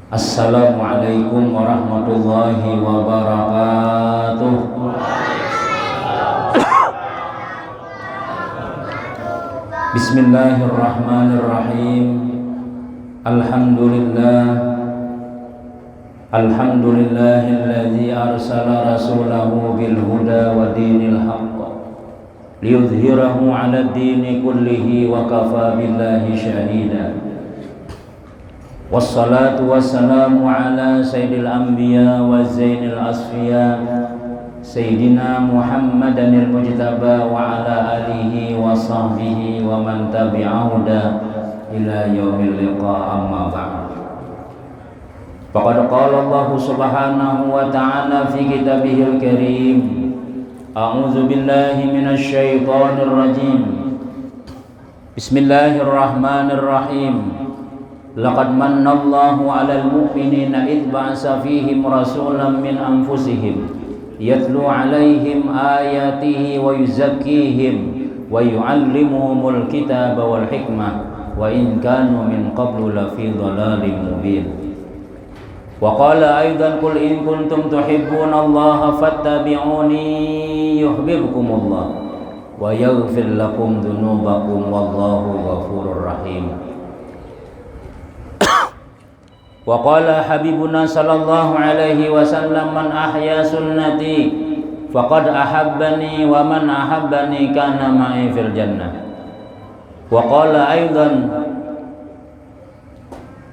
Assalamualaikum warahmatullahi wabarakatuh. Bismillahirrahmanirrahim. Alhamdulillahilladzi arsala rasulahu bil huda wa dinil haqq liyudhhirahu 'ala ad-dini kullihi wa kafa billahi shahida. Wassalatu wassalamu ala sayyidil anbiya wa zainil asfiya Sayyidina Muhammadanil mujtaba wa ala alihi wa sahbihi wa man tabi'ahu ila yaumil liqa amma ba'd. Faqad qala Allah subhanahu wa ta'ala fi kitabihil karim. A'udzu billahi minasy syaithanir rajim. Bismillahirrahmanirrahim. Laqad mannallahu 'alal mu'minina idh ba'atsa fihim rasulan min anfusihim yatlu 'alaihim ayatihi wa yuzakkihim wa yu'allimuhumul kitaba wal hikmah wa in kanu min qablu lafi dhalalin mubin. Wa qala aidan qul in kuntum tuhibbunallaha fattabi'uni yuhibbukumullah wa yaghfir lakum dhunubakum wallahu ghafurur rahim. Wa qala habibuna sallallahu alaihi wasallam man ahya sunnati faqad ahabbani wa man ahabbani kana ma'i fil jannah. Wa qala aidan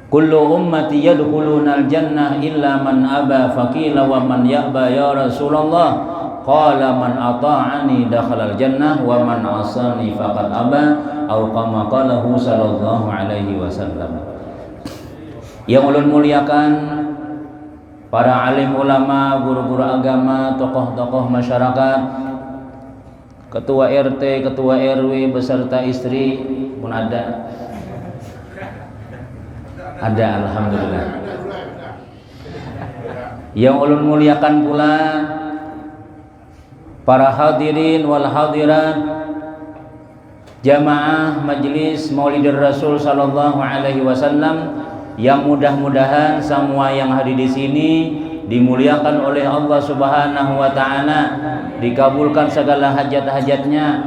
kullu ummati yadkhuluna al jannah illa man aba faqila wa man ya'ba ya Rasulullah qala man ata'ani dakhala al jannah wa man asani faqad aba atau kama qalahu sallallahu alaihi wasallam. Yang ulun muliakan para alim ulama, guru-guru agama, tokoh-tokoh masyarakat, ketua RT, ketua RW beserta istri pun ada. Ada, alhamdulillah. Yang ulun muliakan pula para hadirin wal hadirat jamaah Majelis Maulidur Rasul sallallahu alaihi wasallam, yang mudah-mudahan semua yang hadir di sini dimuliakan oleh Allah Subhanahu wa taala, dikabulkan segala hajat-hajatnya,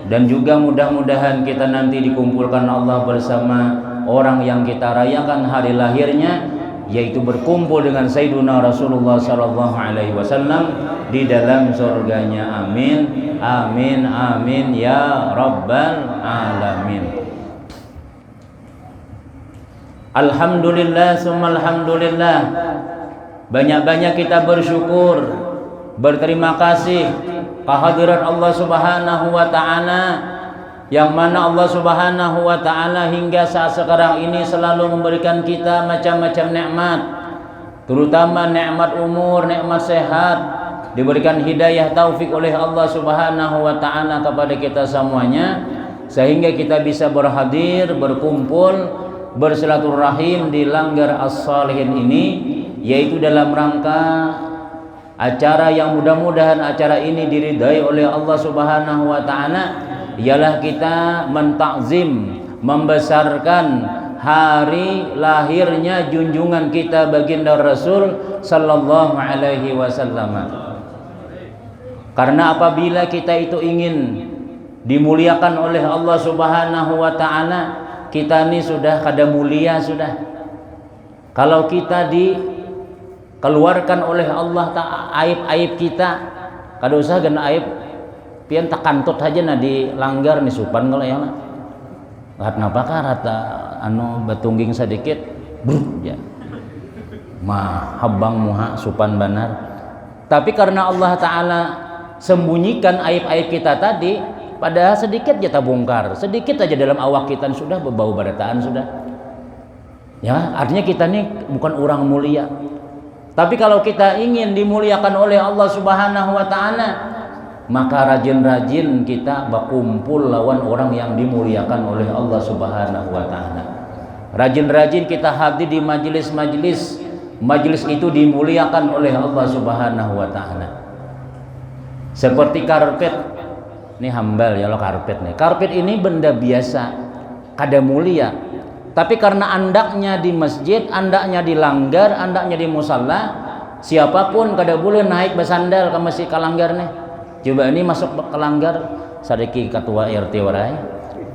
dan juga mudah-mudahan kita nanti dikumpulkan Allah bersama orang yang kita rayakan hari lahirnya, yaitu berkumpul dengan Sayyiduna Rasulullah sallallahu alaihi wasallam di dalam surganya. Amin amin amin ya rabbal alamin. Alhamdulillah summa alhamdulillah. Banyak-banyak kita bersyukur, berterima kasih kehadiran Allah Subhanahu wa taala, yang mana Allah Subhanahu wa taala hingga saat sekarang ini selalu memberikan kita macam-macam nikmat, terutama nikmat umur, nikmat sehat, diberikan hidayah taufik oleh Allah Subhanahu wa taala kepada kita semuanya, sehingga kita bisa berhadir, berkumpul, bersilaturahim di Langgar As-Salihin ini, yaitu dalam rangka acara yang mudah-mudahan acara ini diridai oleh Allah Subhanahu wa taala, ialah kita mentakzim, membesarkan hari lahirnya junjungan kita baginda Rasul sallallahu alaihi wasallam. Karena apabila kita itu ingin dimuliakan oleh Allah Subhanahu wa taala, kita ini sudah kada mulia sudah. Kalau kita dikeluarkan oleh Allah aib-aib kita, kada usah kena aib pian tak kantut aja na di langgar ni supan kalau ya. Kenapa rata anu batungging sedikit bruk ya. Mah habang muha supan banar. Tapi karena Allah taala sembunyikan aib-aib kita tadi, padahal sedikit aja bongkar, sedikit aja dalam awak kita sudah berbau barataan sudah. Ya, artinya kita ini bukan orang mulia. Tapi kalau kita ingin dimuliakan oleh Allah Subhanahu wa taala, maka rajin-rajin kita berkumpul lawan orang yang dimuliakan oleh Allah Subhanahu wa taala. Rajin-rajin kita hadir di majelis-majelis, majelis itu dimuliakan oleh Allah Subhanahu wa taala. Seperti karpet Ini hambal ya lo karpet nih. Karpet ini benda biasa, kada mulia. Tapi karena andaknya di masjid, andaknya dilanggar, andaknya di musalla, siapapun kada boleh naik bersandal ke masjid kalanggar nih. Coba ini masuk ke langgar, sadiki ketua RT warai,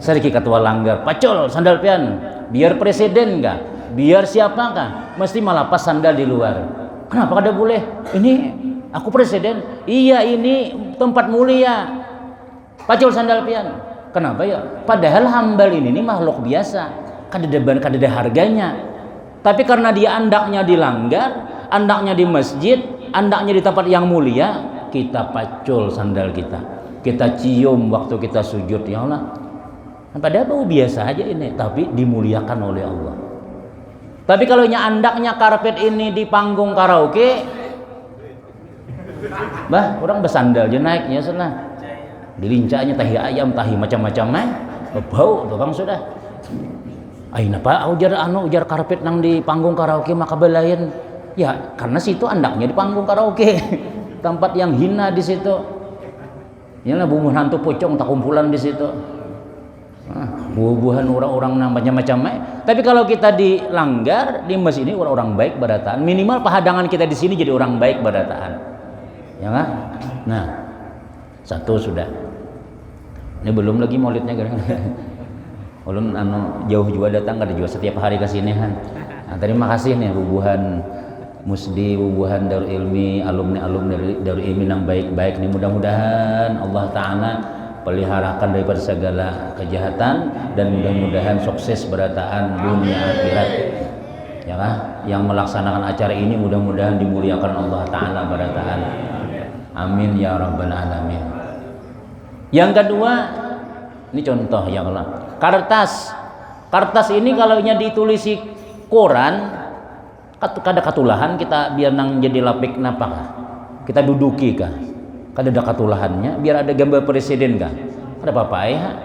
sadiki ketua langgar, pacul sandal pian, biar presiden kah, biar siapa kah, mesti malapas sandal di luar. Kenapa kada boleh? Ini aku presiden, iya ini tempat mulia, pacul sandal pian. Kenapa ya? Padahal hambal ini makhluk biasa. Kada ada harganya. Tapi karena dia andaknya dilanggar, andaknya di masjid, andaknya di tempat yang mulia, kita pacul sandal kita. Kita cium waktu kita sujud, ya Allah. Padahal bau biasa aja ini, tapi dimuliakan oleh Allah. Tapi kalau andaknya karpet ini di panggung karaoke, bah, orang bersandal aja naiknya sana. Dilincahnya tahi ayam, tahi macam-macam bau tuh bang sudah. Aina pak ujar karpet nang di panggung karaoke maka belayan ya karena situ andaknya di panggung karaoke tempat yang hina di situ ya bumbuhan hantu pocong tak kumpulan di situ bubuhan orang-orang namanya macam tapi kalau kita dilanggar di masjid ini orang-orang baik berataan minimal pahadangan kita di sini jadi orang baik berataan ya kan nah satu sudah ini belum lagi maulidnya ulun jauh juga datang kada juga setiap hari ke sini han. Nah, terima kasih nih bubuhan Musdi, bubuhan Darul Ilmi, alumni Darul Ilmi yang baik-baik nih mudah-mudahan Allah taala peliharakan daripada segala kejahatan dan mudah-mudahan sukses berataan dunia akhirat. Ya kan? Yang melaksanakan acara ini mudah-mudahan dimuliakan Allah taala berataan. Amin ya rabbal alamin. Yang kedua, ini contoh ya Allah. Kertas ini kalau ditulisi koran kada katulahan kita biar nang jadi lapik napa kah? Kita duduki kah? Kada ada katulahannya biar ada gambar presiden kah? Kada apa-apa ya.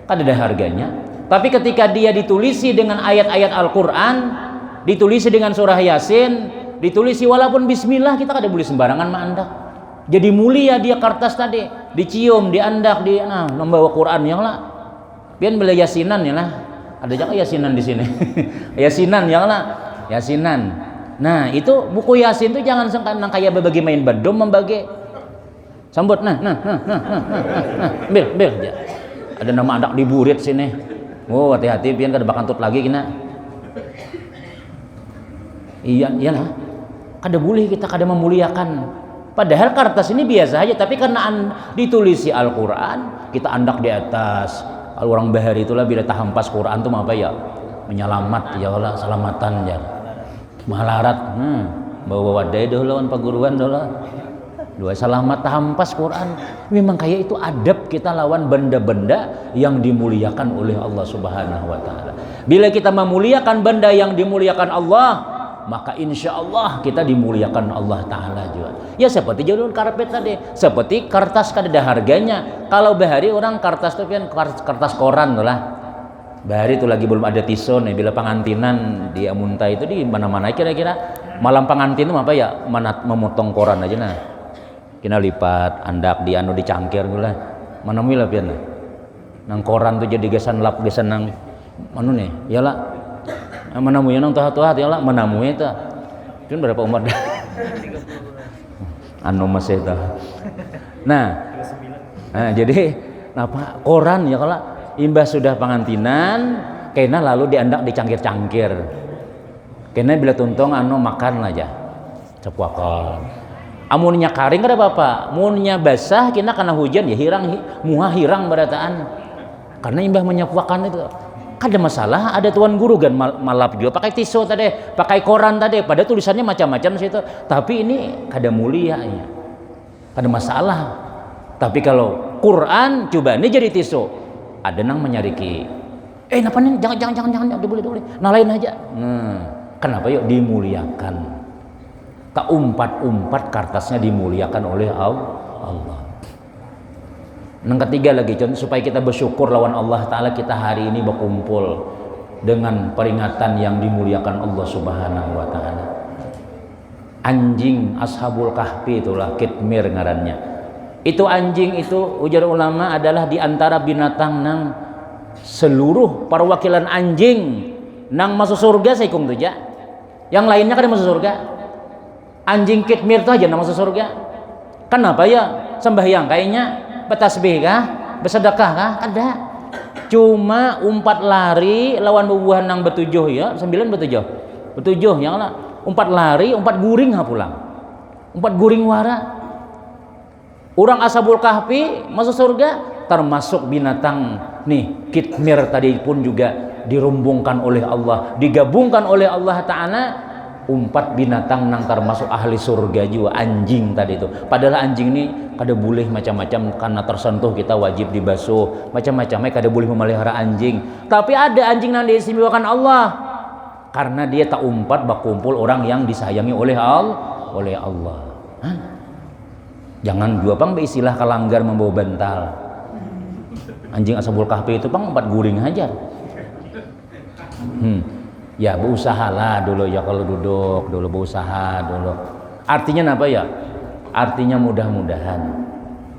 Kada ada harganya. Tapi ketika dia ditulisi dengan ayat-ayat Al-Qur'an, ditulisi dengan surah Yasin, ditulisi walaupun bismillah kita kada boleh sembarangan mandak. Jadi mulia dia kertas tadi, dicium, diandak, membawa Quran yang lah. Pian bela yasinan ya lah. Ada jangan yasinan di sini. Yasinan ya lah. Yasinan. Nah, itu buku Yasin itu jangan nang kayak berbagi main badom membagi. Sambut nah. Bil. Ya. Ada nama anak di burit sini. Oh, hati-hati pian kada bakantut lagi kena. Iyalah. Kada boleh kita kada memuliakan. Padahal kertas ini biasa aja, tapi karena ditulisi Al-Qur'an, kita andak di atas. Kalau orang bahari itulah bila tahampas Quran tuh apa ya menyelamat ya Allah selamatan ya mahalarat bawa wadai dah lawan paguruan dah dua selamat tahampas Quran memang kayak itu adab kita lawan benda-benda yang dimuliakan oleh Allah Subhanahu wa taala. Bila kita memuliakan benda yang dimuliakan Allah, maka insya Allah kita dimuliakan Allah Ta'ala juga. Ya seperti jalur karpet tadi, seperti kertas kan ada harganya. Kalau bahari orang kertas itu kan kertas koran lah. Bahari itu lagi belum ada tisu nih. Bila pengantinan di Amunta itu di mana-mana kira-kira malam pengantin itu apa ya memotong koran aja nah. Kena lipat andak di dicangkir gula. Mana mula pian nang koran tuh jadi gesan nang anu nih, yalah. Menamunya nang tuhat-tuhat ya lah menamunya itu kan berapa umur dah masih itu nah jadi apa koran ya kalau imbas sudah pengantinan kena lalu diandak dicangkir-cangkir kena bila tuntong makan aja cepuakan amunnya karing kada apa-apa munnya basah kena karena hujan ya hirang berataan karena imbah menyapuakan itu kada masalah, ada tuan guru kan malap juga pakai tisu tadi, pakai koran tadi, pada tulisannya macam-macam situ. Tapi ini kada mulia ya. Kada masalah. Tapi kalau Quran coba ini jadi tisu. Ada nang menyariki. Napa nih? Jangan boleh. Nah lain aja. Kenapa yuk dimuliakan? Keumpat-umpat kertasnya dimuliakan oleh Allah. Yang ketiga lagi contoh supaya kita bersyukur lawan Allah Ta'ala kita hari ini berkumpul dengan peringatan yang dimuliakan Allah Subhanahu wa Ta'ala. Anjing Ashabul Kahfi itulah Kitmir ngarannya. Itu anjing itu ujar ulama adalah diantara binatang nang seluruh perwakilan anjing nang masuk surga saikung tuh ja. Yang lainnya kan masuk surga. Anjing kitmir tuh aja nang masuk surga. Kenapa ya? Sembahyang kayaknya, bertasbih kah? Bersedekah kah? Ada. Cuma umpat lari lawan bubuhan nang betujuh ya, 9 betujuh. Betujuh yang lah. Umpat lari, umpat guring ha pulang. Umpat guring wara. Orang Ashabul Kahfi masuk surga, termasuk binatang nih kitmir tadi pun juga dirumbungkan oleh Allah, digabungkan oleh Allah Ta'ala. Umpat binatang nang termasuk ahli surga juga, anjing tadi itu. Padahal anjing ini kada boleh macam-macam, karena tersentuh kita wajib dibasuh macam-macam, kada boleh memelihara anjing. Tapi ada anjing yang diistimewakan Allah karena dia tak umpat berkumpul orang yang disayangi oleh Allah. Hah? Jangan juga pang beristilah kalanggar membawa bantal. Anjing Ashabul Kahfi itu pang umpat guring aja. Ya berusahalah dulu ya, kalau duduk dulu berusaha dulu. Artinya apa ya? Artinya mudah-mudahan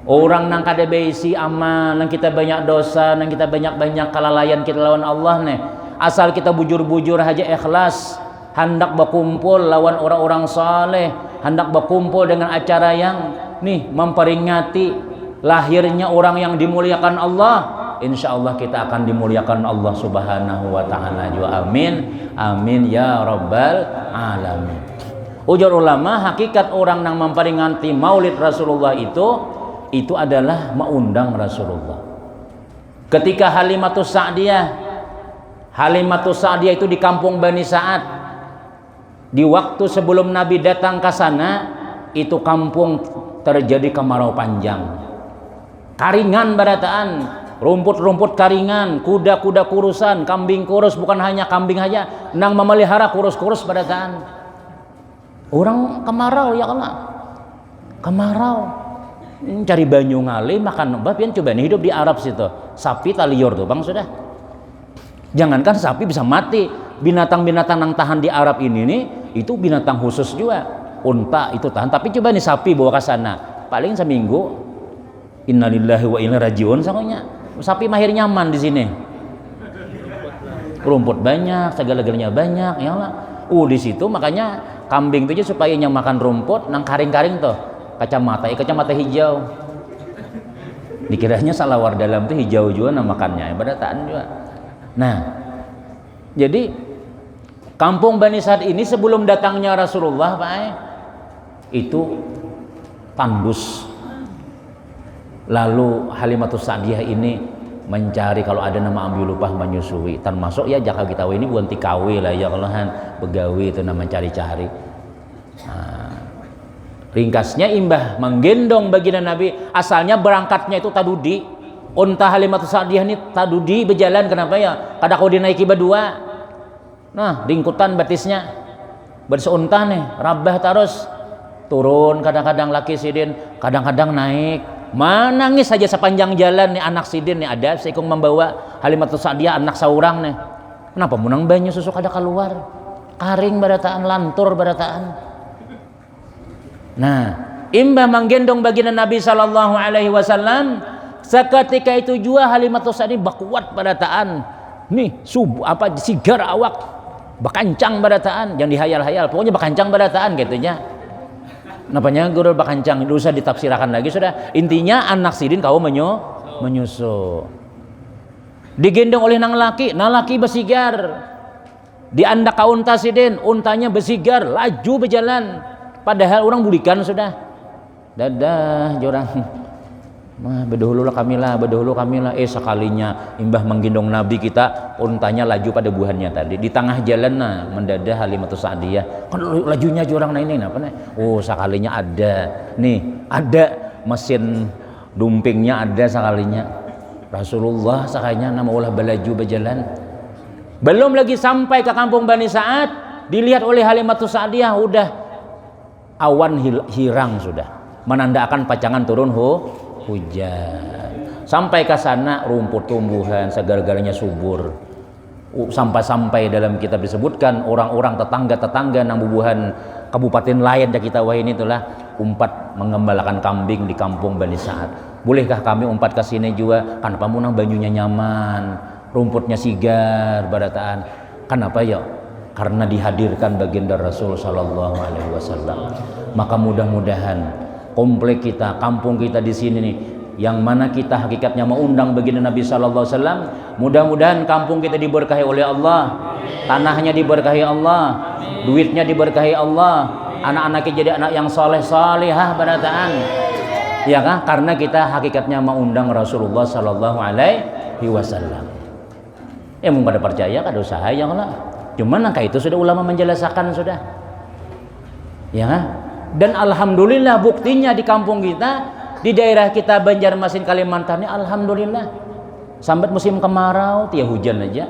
orang nang kada beisi amal, nang kita banyak dosa, nang kita banyak-banyak kelalaian kita lawan Allah nih. Asal kita bujur-bujur aja ikhlas, hendak berkumpul lawan orang-orang saleh, hendak berkumpul dengan acara yang nih memperingati lahirnya orang yang dimuliakan Allah. Insya Allah kita akan dimuliakan Allah Subhanahu wa Ta'ala juga. Amin, amin ya Rabbal Alamin. Ujar ulama, hakikat orang yang memperingati maulid Rasulullah itu adalah mengundang Rasulullah. Ketika Halimatus Sa'diyah itu di kampung Bani Sa'ad, di waktu sebelum Nabi datang ke sana, itu kampung terjadi kemarau panjang, karingan barataan, rumput-rumput karingan, kuda-kuda kurusan, kambing kurus, bukan hanya kambing aja, nang memelihara kurus-kurus barataan. Orang kemarau ya Allah, kemarau, cari banyu ngali makan obat. Pian coba nih hidup di Arab situ, sapi taliur tuh bang sudah. Jangankan sapi bisa mati, binatang-binatang yang tahan di Arab ini nih, itu binatang khusus juga. Unta itu tahan, tapi coba nih sapi bawa ke sana, paling seminggu. Innalillahi wa inna rajiun sangonya. Sapi mahir nyaman di sini. Rumput banyak, segala-galanya banyak, ya Allah. Di situ makanya kambing itu aja supaya yang makan rumput nang karing-karing tuh. Kacamata hijau. Dikiranya salawar dalam tuh hijau juga nama makannya, barataan juga. Nah, jadi kampung Bani Sa'ad ini sebelum datangnya Rasulullah, Pak, itu tandus. Lalu Halimatus Sa'diyah ini mencari kalau ada nama ambil lupah menyusui, termasuk ya jaka kita ini bukan tikawe lah ya kalahan begawi itu nama cari-cari. Ringkasnya imbah menggendong baginda Nabi, asalnya berangkatnya itu tadudi. Unta Halimatus Sa'diyah ini tadudi berjalan, kenapa ya? Kada kau dinaiki berdua. Nah, ringkutan batisnya. Berseunta nih, rabah terus turun, kadang-kadang laki sidin, kadang-kadang naik. Menangis saja sepanjang jalan nih anak sidin nih ada seikung membawa Halimatus Sa'diyah anak saurang nih. Kenapa munang banyu susu kada keluar? Karing barataan, lantur barataan. Nah, imbah menggendong baginda Nabi sallallahu alaihi wasallam, seketika itu juga Halimatus Sa'diyah bakuat barataan. Nih, sigar awak, bakancang barataan, yang dihayal-hayal, pokoknya bakancang barataan gitunya. Napanya guru bakancang, usah ditafsirkan lagi sudah. Intinya anak sidin kau menyusu. Digendong oleh nang laki besigar. Diandak ka unta sidin, untanya besigar, laju berjalan. Padahal orang bulikan sudah. Dadah jorang. Bedahulu kami lah. Sekalinya imbah menggendong Nabi kita, untanya laju pada buahannya tadi. Di tengah jalan mendadah Halimatus Sa'diyah. Kan lajunya jorang ini apa nih? Sekalinya ada mesin dumpingnya ada sekalinya. Rasulullah sekalinya nama ulah belaju berjalan. Belum lagi sampai ke kampung Bani Sa'ad, dilihat oleh Halimatus Sa'diyah udah awan hirang sudah, menandakan pacangan turun hujan. Sampai ke sana rumput tumbuhan segala-galanya subur. Sampai dalam kitab disebutkan orang-orang tetangga nang bubuhan kabupaten lain dah kita wah ini itulah umpat mengembalakan kambing di kampung Bani Sa'ad. Bolehkah kami umpat ke sini juga? Kenapa munang banyunya nyaman, rumputnya sigar, barataan. Kenapa ya? Karena dihadirkan baginda Rasul sallallahu alaihi wasallam. Maka mudah-mudahan komplek kita, kampung kita di sini nih, yang mana kita hakikatnya mengundang baginda Nabi sallallahu alaihi wasallam, mudah-mudahan kampung kita diberkahi oleh Allah, tanahnya diberkahi Allah, duitnya diberkahi Allah, anak-anaknya jadi anak yang soleh salihah barataan. Ya kan? Karena kita hakikatnya mengundang Rasulullah sallallahu alaihi wasallam. Ya mau pada percaya kada usah yang lah. Cuman angka itu sudah ulama menjelaskan sudah. Ya kan? Dan alhamdulillah buktinya di kampung kita, di daerah kita Banjarmasin Kalimantan ini alhamdulillah. Sambat musim kemarau tiap hujan aja.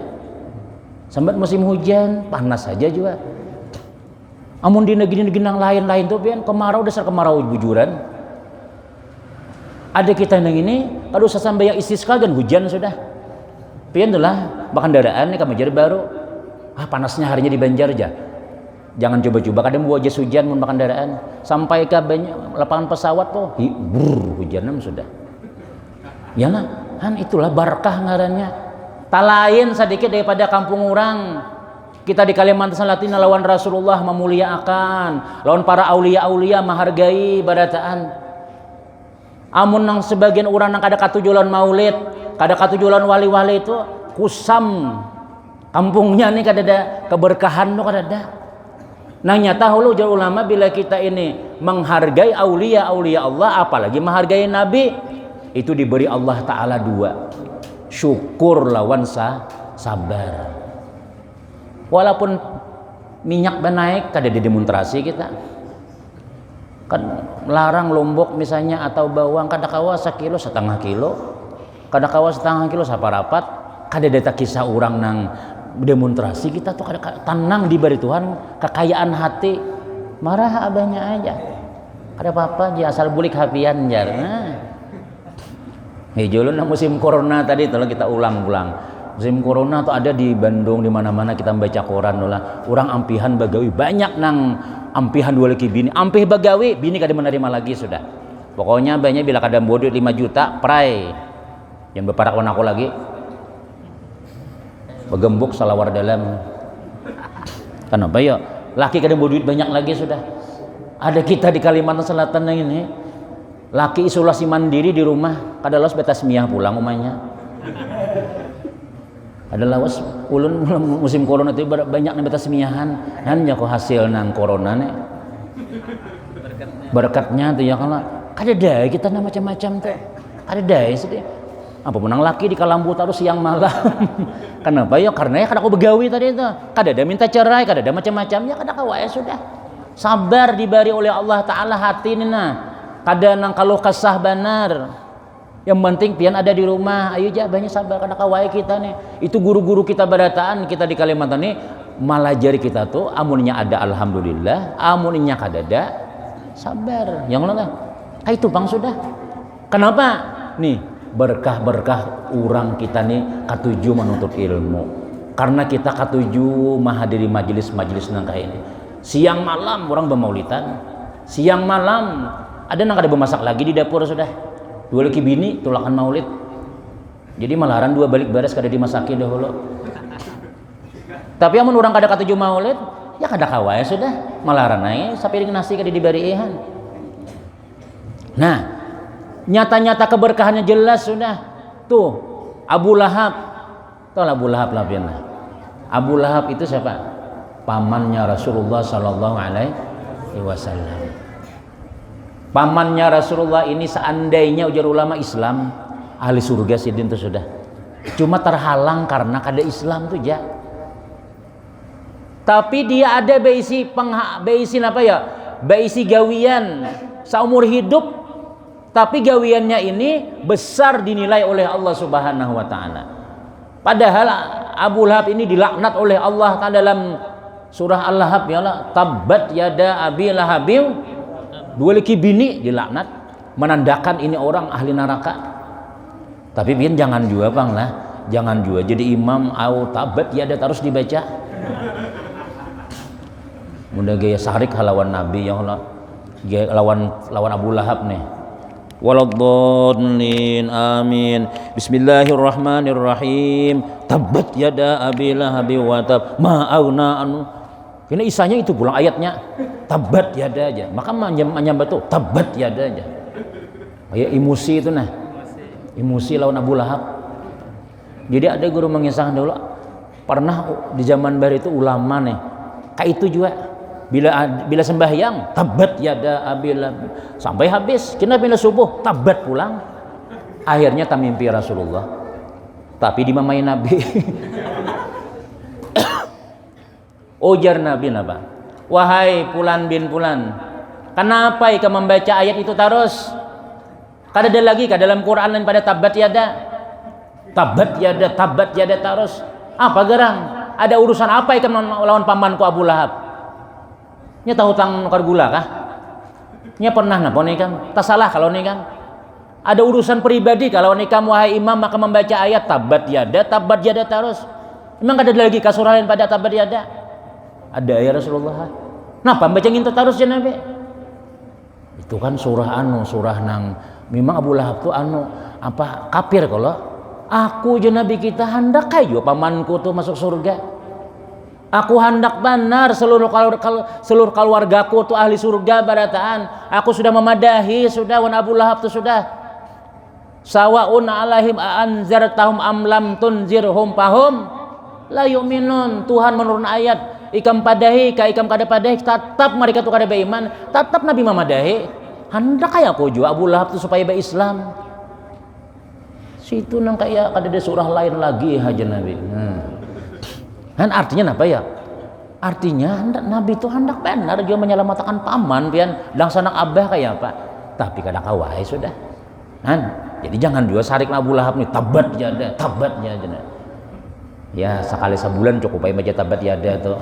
Sambat musim hujan panas saja juga. Amun di negeri-negeri yang lain-lain tuh pian kemarau dasar kemarau bujuran. Ada kita yang ini kalau usah sampai yang istisqa dan hujan sudah. Pian itulah kendaraan ini Banjar baru. Panasnya harinya di Banjar aja. Jangan coba-coba kadang buat jas hujan mun kendaraan sampai ke lapangan pesawat tuh hujan sudah. Ya lah, kan itulah berkah ngarannya. Tak lain sedikit daripada kampung orang. Kita di Kalimantan Selatan lawan Rasulullah memuliakan, lawan para aulia-aulia menghargai barataan. Amun nang sebagian orang nang kada katujulan maulid, kada katujulan wali-wali itu kusam kampungnya nih kada ada keberkahan tuh kada ada. Nah nyata hulu jauh ulama bila kita ini menghargai aulia-aulia Allah, apalagi menghargai Nabi, itu diberi Allah Ta'ala dua, syukur lawan sabar. Walaupun minyak naik kada didemonstrasi kita kan larang lombok misalnya atau bawang kada kawa sekilo setengah kilo, kada kawa setengah kilo saparapat, kada ada kisah orang nang demonstrasi kita tuh kada tenang diberi Tuhan kekayaan hati, marah abahnya aja kada apa-apa aja asal bulik hapian jar. Hijulun musim corona tadi tolong kita ulang-ulang. Musim corona tuh ada di Bandung di mana-mana kita baca koran lah. Orang ampihan bagawi banyak nang ampihan dua lagi bini, ampih bagawi bini kada menerima lagi sudah. Pokoknya banyak bila kada bodot 5 juta pray. Yang beparak aku lagi. Begembuk salawar dalam. Kenapa ya? Laki kada bodot banyak lagi sudah. Ada kita di Kalimantan Selatan ini. Laki isolasi mandiri di rumah, kada los betas miah pulang umanya. Ada lawas ulun musim corona itu banyak nih betas miahan, hanya kok hasil nang corona nih. Berkatnya tuh ya kalau kada ada kita na macam-macam tuh. Kada ada sih. Apa menang laki di kalambu terus siang malam. Kenapa ya? Karena ya kada aku begawi tadi itu. Kada ada minta cerai, kada ada macam-macam ya kada kawa ya sudah. Sabar diberi oleh Allah Ta'ala hati ini nah. Kada nang kalau kesah benar. Yang penting pian ada di rumah. Ayo aja banyak sabar kada kawai kita nih. Itu guru-guru kita barataan kita di Kalimantan nih malah jari kita tuh amunnya ada alhamdulillah, amunnya kada ada sabar. Yang mana? Itu bang sudah. Kenapa? Nih berkah-berkah orang kita nih katuju menuntut ilmu. Karena kita katuju menghadiri majelis-majelis nang kayak ini. Siang malam orang bermaulidan. Siang malam ada nang kada bermasak lagi di dapur sudah. 2 laki bini tulakan maulid. Jadi malaran 2 balik baras kada dimasakin dahulu. Tapi amun orang kada katuju maulid, ya kada kawa ya sudah. Malaran ae sapiring nasi kada dibariihan. Nah, nyata-nyata keberkahannya jelas sudah. Tuh, Abu Lahab. Tahu Abu Lahab lah pian. Abu Lahab itu siapa? Pamannya Rasulullah sallallahu alaihi wasallam. Pamannya Rasulullah ini seandainya ujar ulama Islam ahli surga sidin itu sudah. Cuma terhalang karena kada Islam tuh ya. Tapi dia ada beisi apa ya? Beisi gawian seumur hidup. Tapi gawiannya ini besar dinilai oleh Allah Subhanahu wa taala. Padahal Abu Lahab ini dilaknat oleh Allah Ta'ala dalam surah Al-Lahab ya Allah, tabbat yada abi lahabil. 2 laki bini dilaknat, menandakan ini orang ahli neraka. Tapi biar jangan juga bang lah, jangan juga jadi imam au tabat ya ada terus dibaca. Mudah gaya sarik halawan Nabi ya Allah. lawan Abu Lahab nih. Waladhdallin, amin. Bismillahirrahmanirrahim. Tabbat yada abi lahabi wa tab ma aghna anhu. Ini isanya itu pulang ayatnya. Tabbat yada aja. Maka menyambat tuh tabbat yada aja. Kayak emosi itu nah. Emosi lawan Abu Lahab. Jadi ada guru mengisahkan dulu, pernah di zaman baru itu ulama nih kayak itu juga, bila sembahyang tabat yada abil sampai habis, kena bila subuh tabat pulang, akhirnya tak mimpi Rasulullah tapi dimamai Nabi. Ujar Nabi apa? Wahai Fulan bin Fulan, kenapa ikam membaca ayat itu terus? Kada ada lagi ke dalam Quran lain pada tabat yada terus. Apa gerang? Ada urusan apa ikam lawan pamanku Abu Lahab? Nya tahu tang nukar gula kah? Nya pernah napa nih kan? Tak salah kalau nih kan. Ada urusan pribadi kalau nih kamu wahai imam maka membaca ayat tabat yada terus. Memang kada ada lagi kasurah lain pada tabat yada? Ada ya Rasulullah. Napa baca ngintu terus ya Nabi? Itu kan surah nang memang Abu Lahab tuh apa kafir kalau aku je Nabi kita hendak kayu pamanku tuh masuk surga. Aku hendak benar seluruh keluargaku tuh ahli surga barataan. Aku sudah memadahi sudah wan Abu Lahab tuh sudah. Sawaun alaihim anzartahum am lam tunzirhum fahum la yu'minun. Tuhan menurun ayat ikam padahi ka ikam kada padahi tetap mereka tuh kada beriman, tetap Nabi memadahi. Hendak kayak aku juga Abu Lahab tuh supaya berislam. Situ nang kayak kada ada surah lain lagi haja Nabi. Kan artinya apa ya? Artinya Nabi itu hendak benar juga menyelamatkan paman pian dang sanak abah kayak apa. Tapi kada kawai sudah. Kan? Jadi jangan juga sarik Abu Lahab nih tabat yada. Ya sekali sebulan cukup aja baca tabat yada tuh.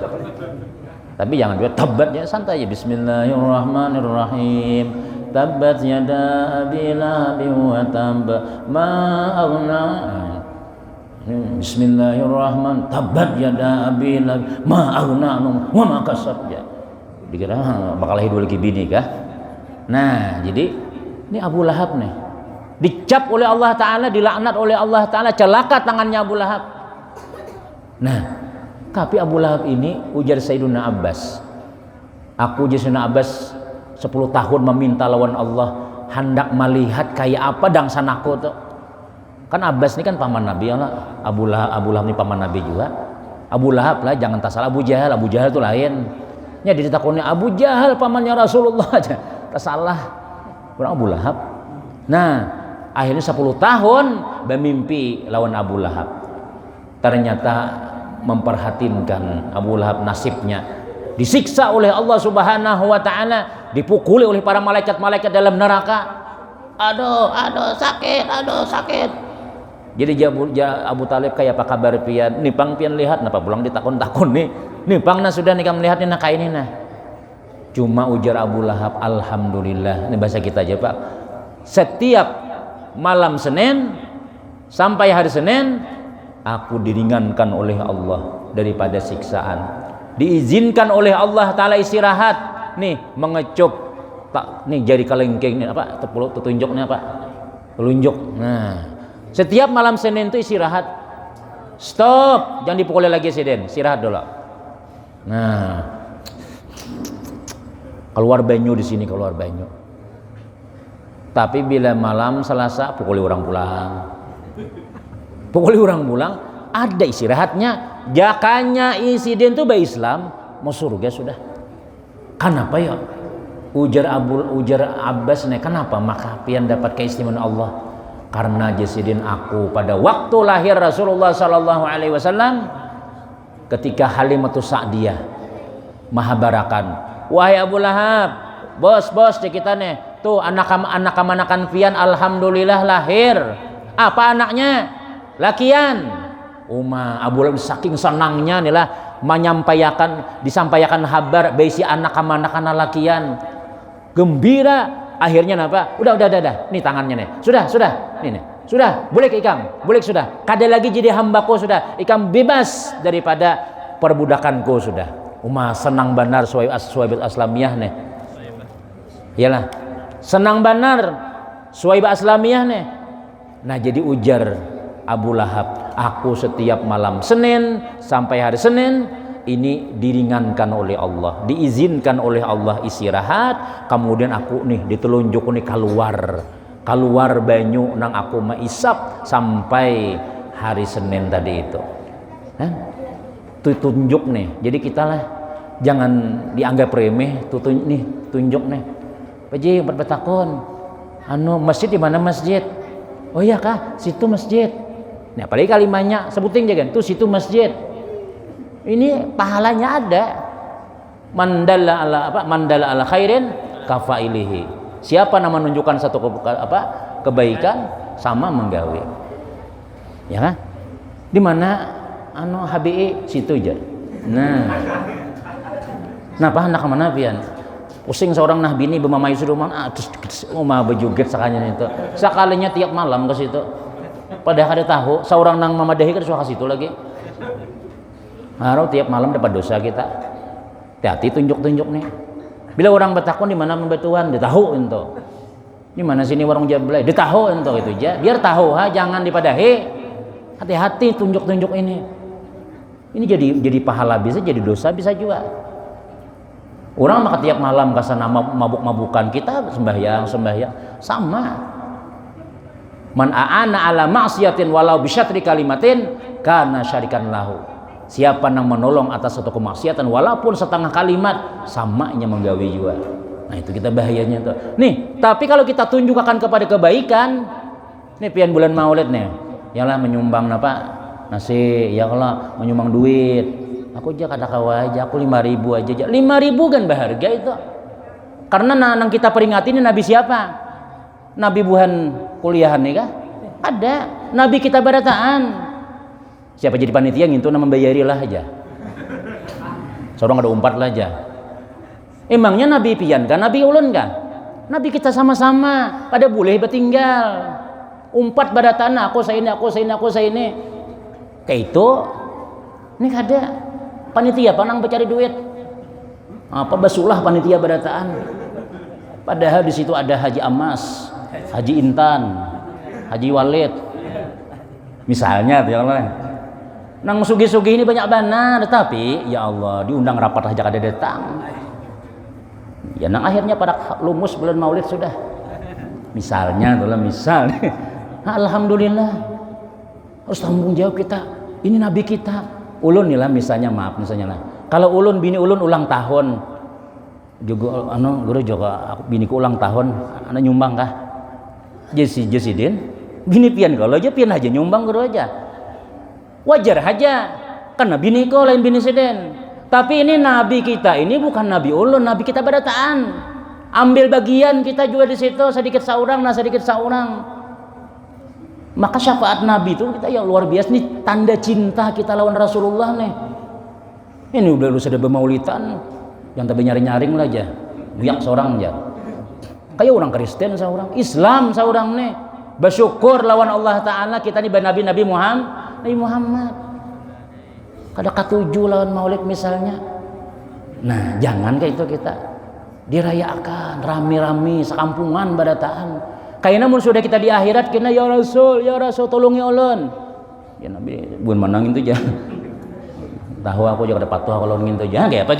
Tapi jangan juga tabat ya, santai ya. Bismillahirrahmanirrahim. Tabat yada abi lahabi wa tab ma aghna. Bismillahirrahmanirrahim. Tabat yada abi lahabi ma aghna wa ma kasab ya. Dikira bakal hidup lagi bini kah? Nah, jadi ini Abu Lahab nih. Dicap oleh Allah Ta'ala, dilaknat oleh Allah Ta'ala, celaka tangannya Abu Lahab. Nah, tapi Abu Lahab ini ujar Sayyiduna Abbas. Aku Sayyiduna Abbas 10 tahun meminta lawan Allah hendak melihat kayak apa dangsanaku tuh. Kan Abbas ini kan paman Nabi ya lah. Abu Lahab ini paman Nabi juga. Abu Lahab lah jangan tak salah Abu Jahal itu lain. Nya ditakoni Abu Jahal pamannya Rasulullah aja. Tak salah. Orang Abu Lahab. Nah, akhirnya 10 tahun bermimpi lawan Abu Lahab. Ternyata memperhatinkan Abu Lahab nasibnya disiksa oleh Allah Subhanahu wa taala, dipukuli oleh para malaikat-malaikat dalam neraka. Aduh sakit. Jadi Abu Talib kayak apa kabar pian? Nipang pian lihat napa pulang ditakon-takon nih. Nipang na sudah nih kamu lihat nih nah kayak ini nah. Cuma ujar Abu Lahab, alhamdulillah. Ini bahasa kita aja Pak. Setiap malam Senin sampai hari Senin aku diringankan oleh Allah daripada siksaan. Diizinkan oleh Allah Ta'ala istirahat nih mengecup nih jari kalengking nih apa tunjuknya apa telunjuk. Nah setiap malam Senin itu istirahat, stop, jangan dipukuli lagi Senin, istirahat dulu. Nah keluar banyu di sini, keluar banyu. Tapi bila malam Selasa pukuli orang pulang ada istirahatnya. Jakanya insiden tuh Islam mau surga sudah. Kenapa ya? Ujar Abbas nih, kenapa maka pian dapat keistimewaan Allah? Karena jasidin aku pada waktu lahir Rasulullah sallallahu alaihi wasallam ketika Halimatus Sa'diyah mahabarakan, wahai Abu Lahab, bos kita nih, tuh anak-anakan pian alhamdulillah lahir. Apa anaknya? Lakian. Abu Lahab saking senangnya inilah disampaikan kabar besi anak-anakan lakian. Gembira, akhirnya apa? Udah. Nih tangannya nih. Sudah. Nih. Sudah, boleh ke ikam. Boleh sudah. Kada lagi jadi hambaku sudah. Ikam bebas daripada perbudakanku sudah. Senang benar Suhaibah Aslamiyah nih. Iyalah. Senang benar Suwaibah Aslamiyah nih. Nah jadi ujar Abu Lahab, aku setiap malam Senin sampai hari Senin ini diringankan oleh Allah, diizinkan oleh Allah istirahat, kemudian aku nih ditelunjuk nih keluar banyu nang aku maisap sampai hari Senin tadi itu. Nah, tunjuk nih. Jadi kita lah jangan dianggap remeh, tunjuk nih. Paji bertakon, masjid di mana masjid? Oh iya kah, situ masjid. Nah, apalagi kalimatnya sebutin aja kan, tuh situ masjid. Ini pahalanya ada. Mandala ala khairin kafailihi. Siapa nama menunjukkan satu kebaikan sama menggawe. Ya kan? Di mana HBI situ aja. Nah anak mana pian? Pusing seorang nah bini bemamai suruman terus bejuget sakanya itu. Sekalinya tiap malam ke situ. Padahal ada tahu seorang nang mamadahi ke suaka situ lagi. Harus tiap malam dapat dosa kita. Hati-hati tunjuk-tunjuk nih. Bila orang bertakon di mana pembatuan, dia tahu itu. Di mana sini warung jablay, dia tahu itu aja. Biar tahu jangan dipadahi. Hati-hati tunjuk-tunjuk ini. Ini jadi pahala bisa, jadi dosa bisa juga. Orang maka tiap malam kasana mabuk-mabukan, kita sembahyang sama. Man a'ana ala ma'siyatin walau bisyatri kalimatin kana syarikan lahu. Siapa yang menolong atas satu kemaksiatan walaupun setengah kalimat, samanya menggawe juga. Nah itu kita bahayanya tuh. Nih, tapi kalau kita tunjukkan kepada kebaikan, nih pian bulan Maulid nih, yalah menyumbang nasi, ya kalau menyumbang duit. Aku aja kata kawa aja, aku 5.000 aja. 5.000 kan berharga itu. Karena nang kita peringati ini Nabi siapa? Nabi buhan kuliahan nih kah? Ada. Nabi kita barataan. Siapa jadi panitia gitu nama membayarilah aja. Seorang ada umpat lah aja. Emangnya Nabi pian kan? Nabi ulun kan? Nabi kita sama-sama pada boleh bertinggal. Umpat pada tanah, aku saya ini. Kayak itu. Ini ada panitia panang bercari duit. Apa basulah panitia badataan. Padahal di situ ada Haji Amas, Haji Intan, Haji Walid. Misalnya ya Allah. Nang sugi-sugi ini banyak benar, tapi ya Allah diundang rapat aja kada datang. Ya nang akhirnya pada lumus bulan Maulid sudah. Misalnya itulah misal. Alhamdulillah. Harus tanggung jawab kita. Ini nabi kita. Ulun nih lah misalnya lah. Kalau ulun bini ulun ulang tahun juga guru juga biniku ulang tahun, anak nyumbang kah? Jesidin. Bini pian kalau aja pian aja nyumbang guru aja. Wajar aja, karena bini ko lain bini seden. Tapi ini nabi kita, ini bukan nabi ulun, nabi kita badataan. Ambil bagian kita juga di situ, sedikit saurang. Maka syafaat nabi itu kita yang luar biasa nih, tanda cinta kita lawan Rasulullah nih. Ini udah lu sudah bermaulitan, yang tapi nyaring lah aja, biak seorang aja. Kayak orang Kristen seorang, Islam seorang nih. Bersyukur lawan Allah Ta'ala kita nih Nabi Muhammad kada katuju lawan maulid misalnya. Nah jangan kayak itu kita dirayakan rami-rami sekampungan badataan kayak namun sudah kita di akhirat kena ya Rasul tolongi ulun ya Nabi bukan menang itu aja tahu aku juga ada patuh kalau ngintu aja kayak apa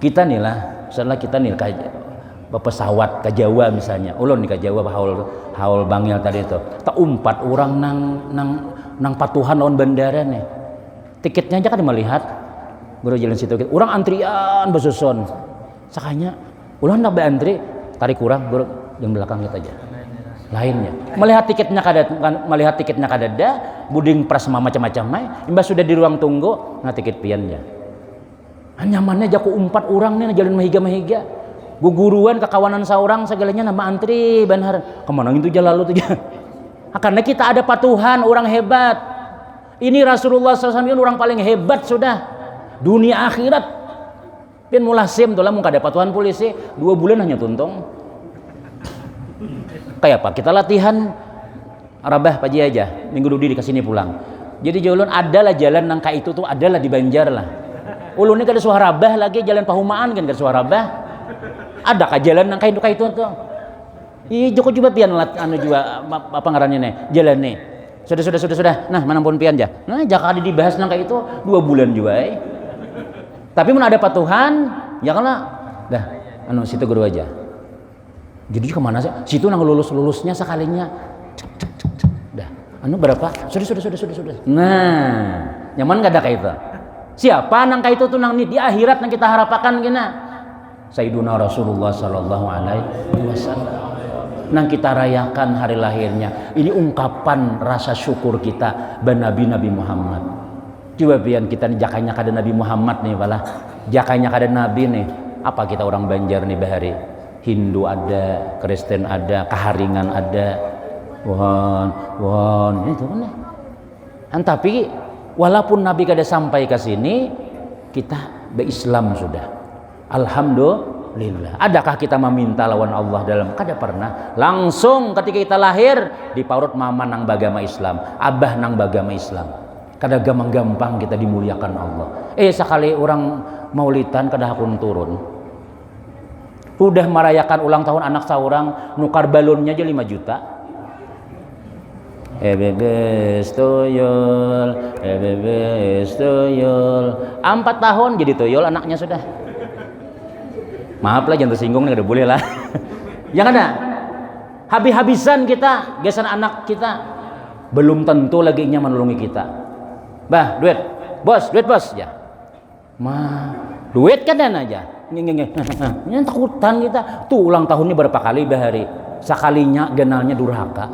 kita nih lah setelah kita nih pesawat ke Jawa misalnya ulun nih ke Jawa haul bangil tadi itu tak umpat orang nang patuhan lawan bandara nih tiketnya aja kan melihat guru jalan situ orang antrian bersusun sakanya ulang nak berantri tarik kurang guru yang belakang kita aja lainnya melihat tiketnya kadada buding prasma macam-macam imbas sudah di ruang tunggu nah tiket piannya nyamannya jaku umpat orang nih jalan mahiga guguruan kekawanan seorang segalanya nama antri benar kemana itu jalan lalu tuh karena kita ada patuhan orang hebat ini Rasulullah SAW orang paling hebat sudah dunia akhirat pian mulasim tuh lah muka ada patuhan polisi 2 bulan hanya tuntung kayak apa kita latihan rabah pagi aja minggu dudi dikasih ini pulang jadi jalan adalah jalan nangka itu tuh adalah di Banjar lah ulun ini kada suara rabah lagi jalan Pahumaan kan kada suara rabah Ada ka jalan nang kayak itu tuh. Ih, Joko juga pian lat anu juga apa ngarannya nih? Jalan nih. Sudah. Nah, manampun pian ja. Nah, jakadi dibahas nang kayak itu 2 bulan juga. Tapi mun ada patuhan, ya kana dah anu situ guru aja. Jadi kemana sih? Situ nang lulusnya sekalinya. Dah. Anu berapa? Sudah. Nah, nyaman gak ada kayak itu. Siapa nang kayak itu tuh nang di akhirat nang kita harapakan gina? Sayyiduna Rasulullah sallallahu alaihi wasallam. Nang kita rayakan hari lahirnya. Ini ungkapan rasa syukur kita ban Nabi Muhammad. Coba pian kita nih jakanya kada Nabi Muhammad nih balah. Jakanya kada Nabi nih. Apa kita orang Banjar nih bahari? Hindu ada, Kristen ada, Kaharingan ada. Wah, itu kan ya. Tapi walaupun Nabi kada sampai ke sini, kita berislam sudah. Alhamdulillah. Adakah kita meminta lawan Allah dalam? Kada pernah. Langsung ketika kita lahir dipaurut mama nang bagama Islam, abah nang bagama Islam. Kada gampang kita dimuliakan Allah. Sekali orang maulidan kada hakun turun. Udah merayakan ulang tahun anak seorang, nukar balonnya aja 5 juta. Bebes tuyul, 4 tahun jadi tuyul anaknya sudah. Maaf lah jangan tersinggung nih, udah boleh lah. Yang ada habis-habisan kita gesan anak kita, belum tentu lagi nya menolongi kita. Bah, duit bos ya. Duit kan dan aja. Ini takutan kita. Tuh ulang tahunnya berapa kali bahari? Sakalinya genalnya durhaka.